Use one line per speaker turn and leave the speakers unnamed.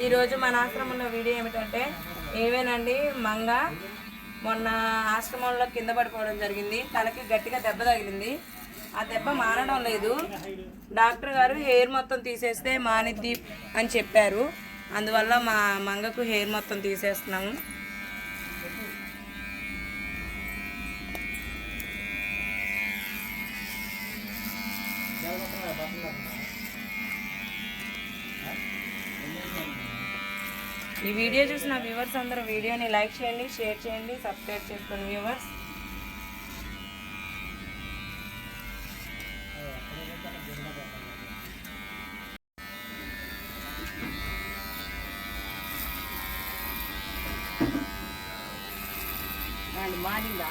ఈరోజు మన ఆశ్రమంలో వీడియో ఏమిటంటే ఏవేనండి మంగ మొన్న ఆశ్రమంలో కింద పడిపోవడం జరిగింది. తలకి గట్టిగా దెబ్బ తగిలింది. ఆ దెబ్బ మానడం లేదు. డాక్టర్ గారు హెయిర్ మొత్తం తీసేస్తే మానిద్ది అని చెప్పారు. అందువల్ల మా మంగకు హెయిర్ మొత్తం తీసేస్తున్నాము. ఈ వీడియో చూసిన వ్యూవర్స్ అందరూ వీడియోని లైక్ చేయండి, షేర్ చేయండి, సబ్స్క్రైబ్ చేసుకోండి వ్యూవర్స్. మాదిందా